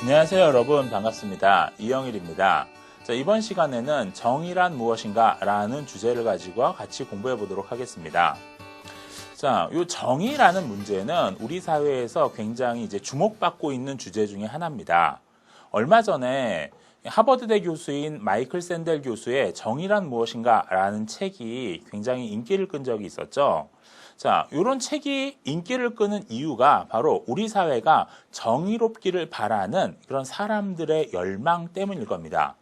안녕하세요 여러분, 반갑습니다. 이영일입니다. 자, 이번 시간에는 정의란 무엇인가 라는 주제를 가지고 같이 공부해 보도록 하겠습니다. 자, 이 정의라는 문제는 우리 사회에서 굉장히 주목받고 있는 주제 중에 하나입니다. 얼마 전에 하버드대 교수인 마이클 샌델 교수의 정의란 무엇인가 라는 책이 굉장히 인기를 끈 적이 있었죠. 자, 이런 책이 인기를 끄는 이유가 바로 우리 사회가 정의롭기를 바라는 그런 사람들의 열망 때문일 겁니다.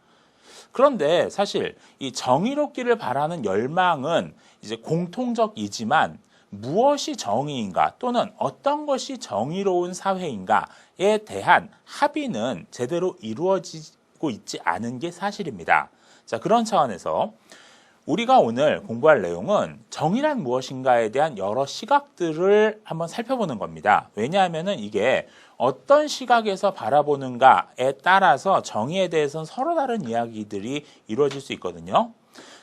그런데 사실 이 정의롭기를 바라는 열망은 공통적이지만 무엇이 정의인가 또는 어떤 것이 정의로운 사회인가에 대한 합의는 제대로 이루어지고 있지 않은 게 사실입니다. 자, 그런 차원에서 우리가 오늘 공부할 내용은 정의란 무엇인가에 대한 여러 시각들을 한번 살펴보는 겁니다. 왜냐하면 이게 어떤 시각에서 바라보는가에 따라서 정의에 대해서는 서로 다른 이야기들이 이루어질 수 있거든요.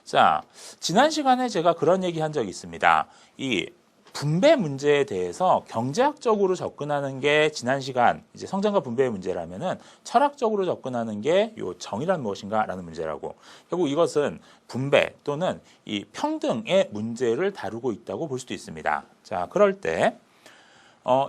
자, 지난 시간에 제가 그런 얘기 한 적이 있습니다. 이 분배 문제에 대해서 경제학적으로 접근하는 게 지난 시간 성장과 분배의 문제라면은 철학적으로 접근하는 게 요 정의란 무엇인가라는 문제라고. 결국 이것은 분배 또는 이 평등의 문제를 다루고 있다고 볼 수도 있습니다. 자, 그럴 때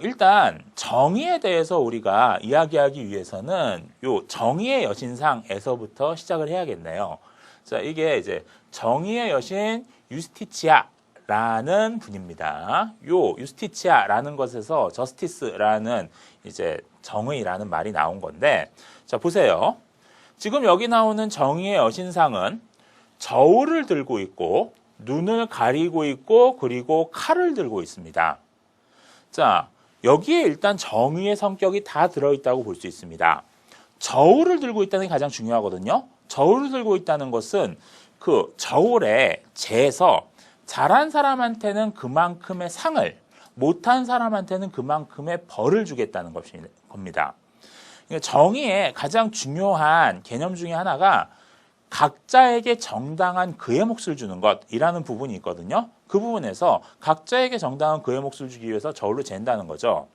일단 정의에 대해서 우리가 이야기하기 위해서는 요 정의의 여신상에서부터 시작을 해야겠네요. 자, 이게 정의의 여신 유스티치아 라는 분입니다. 요 유스티치아라는 것에서 저스티스라는 정의라는 말이 나온 건데, 자, 보세요. 지금 여기 나오는 정의의 여신상은 저울을 들고 있고 눈을 가리고 있고 그리고 칼을 들고 있습니다. 자, 여기에 일단 정의의 성격이 다 들어있다고 볼 수 있습니다. 저울을 들고 있다는 게 가장 중요하거든요. 저울을 들고 있다는 것은 그 저울에 재서 잘한 사람한테는 그만큼의 상을, 못한 사람한테는 그만큼의 벌을 주겠다는 겁니다. 정의의 가장 중요한 개념 중에 하나가 각자에게 정당한 그의 몫을 주는 것이라는 부분이 있거든요. 그 부분에서 각자에게 정당한 그의 몫을 주기 위해서 저울로 잰다는 거죠.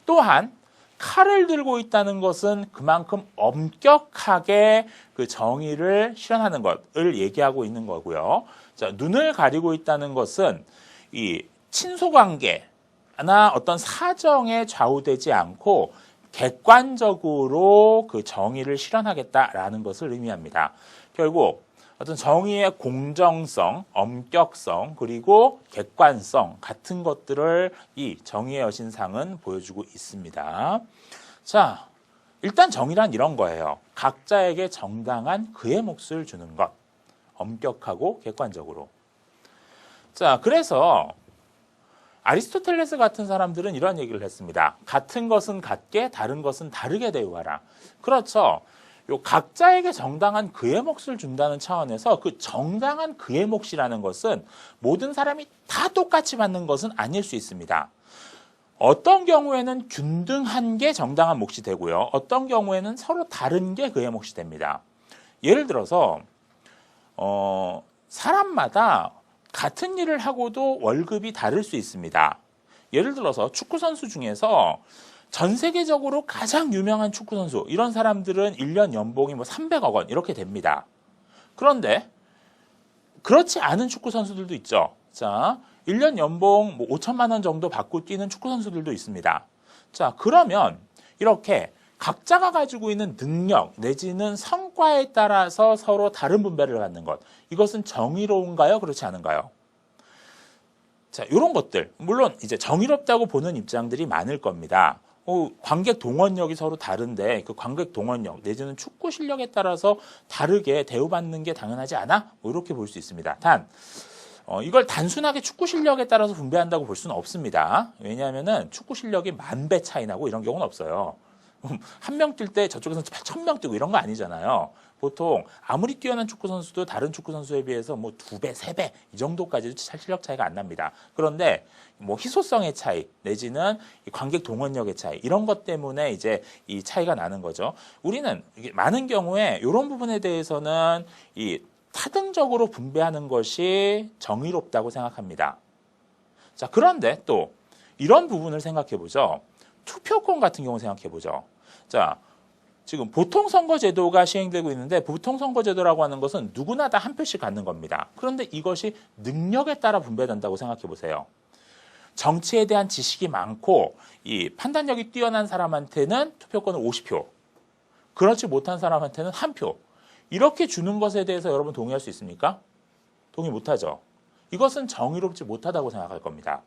또한 칼을 들고 있다는 것은 그만큼 엄격하게 그 정의를 실현하는 것을 얘기하고 있는 거고요. 자, 눈을 가리고 있다는 것은 이 친소관계나 어떤 사정에 좌우되지 않고 객관적으로 그 정의를 실현하겠다라는 것을 의미합니다. 결국 어떤 정의의 공정성, 엄격성, 그리고 객관성 같은 것들을 이 정의의 여신상은 보여주고 있습니다. 자, 일단 정의란 이런 거예요. 각자에게 정당한 그의 몫을 주는 것. 엄격하고 객관적으로. 자, 그래서 아리스토텔레스 같은 사람들은 이런 얘기를 했습니다. 같은 것은 같게, 다른 것은 다르게 대우하라. 그렇죠. 요 각자에게 정당한 그의 몫을 준다는 차원에서 그 정당한 그의 몫이라는 것은 모든 사람이 다 똑같이 받는 것은 아닐 수 있습니다. 어떤 경우에는 균등한 게 정당한 몫이 되고요. 어떤 경우에는 서로 다른 게 그의 몫이 됩니다. 예를 들어서 사람마다 같은 일을 하고도 월급이 다를 수 있습니다. 예를 들어서 축구선수 중에서 전 세계적으로 가장 유명한 축구선수, 이런 사람들은 1년 연봉이 300억 원 이렇게 됩니다. 그런데 그렇지 않은 축구선수들도 있죠. 자, 1년 연봉 5천만 원 정도 받고 뛰는 축구선수들도 있습니다. 자, 그러면 이렇게 각자가 가지고 있는 능력 내지는 성과에 따라서 서로 다른 분배를 갖는 것, 이것은 정의로운가요? 그렇지 않은가요? 자, 이런 것들 물론 정의롭다고 보는 입장들이 많을 겁니다. 관객 동원력이 서로 다른데 그 관객 동원력 내지는 축구 실력에 따라서 다르게 대우받는 게 당연하지 않아? 이렇게 볼 수 있습니다. 단 이걸 단순하게 축구 실력에 따라서 분배한다고 볼 수는 없습니다. 왜냐하면 축구 실력이 10,000배 차이 나고 이런 경우는 없어요. 한 명 뛸 때 저쪽에서 1000명 뛰고 이런 거 아니잖아요. 보통 아무리 뛰어난 축구 선수도 다른 축구 선수에 비해서 2배, 3배 이 정도까지도 실력 차이가 안 납니다. 그런데 희소성의 차이 내지는 관객 동원력의 차이 이런 것 때문에 이 차이가 나는 거죠. 우리는 많은 경우에 이런 부분에 대해서는 이 타등적으로 분배하는 것이 정의롭다고 생각합니다. 자, 그런데 또 이런 부분을 생각해 보죠. 투표권 같은 경우 생각해 보죠. 자, 지금 보통선거제도가 시행되고 있는데 보통선거제도라고 하는 것은 누구나 다 한 표씩 갖는 겁니다. 그런데 이것이 능력에 따라 분배된다고 생각해 보세요. 정치에 대한 지식이 많고 이 판단력이 뛰어난 사람한테는 투표권을 50표, 그렇지 못한 사람한테는 1표. 이렇게 주는 것에 대해서 여러분 동의할 수 있습니까? 동의 못하죠. 이것은 정의롭지 못하다고 생각할 겁니다.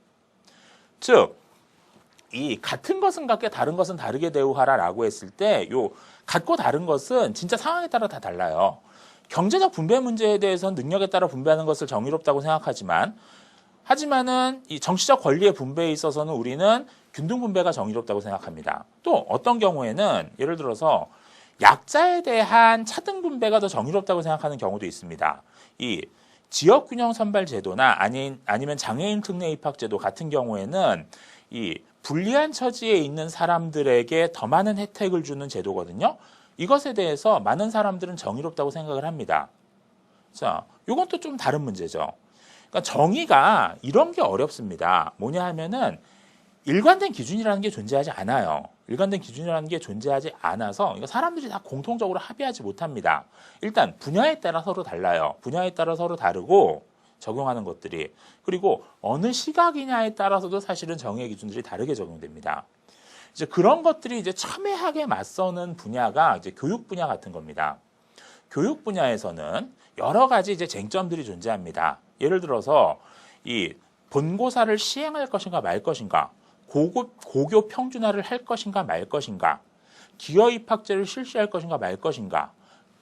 즉, 이 같은 것은 같게 다른 것은 다르게 대우하라라고 했을 때 요 같고 다른 것은 진짜 상황에 따라 다 달라요. 경제적 분배 문제에 대해서는 능력에 따라 분배하는 것을 정의롭다고 하지만은 이 정치적 권리의 분배에 있어서는 우리는 균등 분배가 정의롭다고 생각합니다. 또 어떤 경우에는 예를 들어서 약자에 대한 차등 분배가 더 정의롭다고 생각하는 경우도 있습니다. 이 지역균형 선발 제도나 아니면 장애인 특례 입학 제도 같은 경우에는 이 불리한 처지에 있는 사람들에게 더 많은 혜택을 주는 제도거든요. 이것에 대해서 많은 사람들은 정의롭다고 생각을 합니다. 자, 이건 또 좀 다른 문제죠. 그러니까 정의가 이런 게 어렵습니다. 뭐냐 하면은 일관된 기준이라는 게 존재하지 않아요. 일관된 기준이라는 게 존재하지 않아서 사람들이 다 공통적으로 합의하지 못합니다. 일단 분야에 따라 서로 달라요. 분야에 따라 서로 다르고 적용하는 것들이. 그리고 어느 시각이냐에 따라서도 사실은 정의의 기준들이 다르게 적용됩니다. 이제 그런 것들이 이제 첨예하게 맞서는 분야가 이제 교육 분야 같은 겁니다. 교육 분야에서는 여러 가지 이제 쟁점들이 존재합니다. 예를 들어서 이 본고사를 시행할 것인가 말 것인가, 고교 평준화를 할 것인가 말 것인가, 기여 입학제를 실시할 것인가 말 것인가,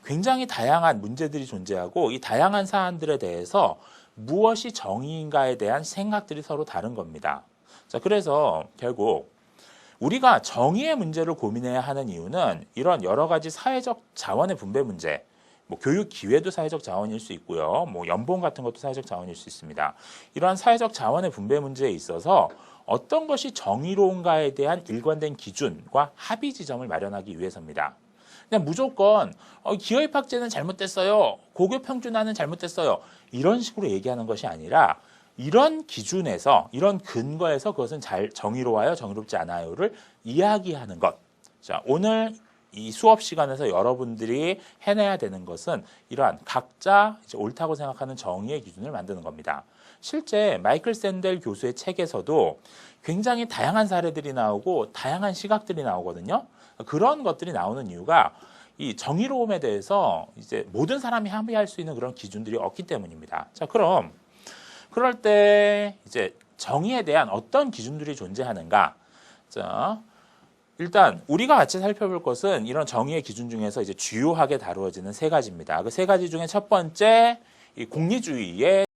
굉장히 다양한 문제들이 존재하고 이 다양한 사안들에 대해서 무엇이 정의인가에 대한 생각들이 서로 다른 겁니다. 자, 그래서 결국 우리가 정의의 문제를 고민해야 하는 이유는 이런 여러 가지 사회적 자원의 분배 문제, 뭐 교육 기회도 사회적 자원일 수 있고요. 뭐 연봉 같은 것도 사회적 자원일 수 있습니다. 이러한 사회적 자원의 분배 문제에 있어서 어떤 것이 정의로운가에 대한 일관된 기준과 합의 지점을 마련하기 위해서입니다. 그냥 무조건 기여 입학제는 잘못됐어요. 고교 평준화는 잘못됐어요. 이런 식으로 얘기하는 것이 아니라 이런 기준에서, 이런 근거에서 그것은 잘 정의로워요, 정의롭지 않아요를 이야기하는 것. 자, 오늘 이 수업 시간에서 여러분들이 해내야 되는 것은 이러한 각자 이제 옳다고 생각하는 정의의 기준을 만드는 겁니다. 실제 마이클 샌델 교수의 책에서도 굉장히 다양한 사례들이 나오고 다양한 시각들이 나오거든요. 그런 것들이 나오는 이유가 이 정의로움에 대해서 이제 모든 사람이 합의할 수 있는 그런 기준들이 없기 때문입니다. 자, 그럼 그럴 때 이제 정의에 대한 어떤 기준들이 존재하는가? 자, 일단 우리가 같이 살펴볼 것은 이런 정의의 기준 중에서 이제 주요하게 다루어지는 세 가지입니다. 그 세 가지 중에 첫 번째, 이 공리주의의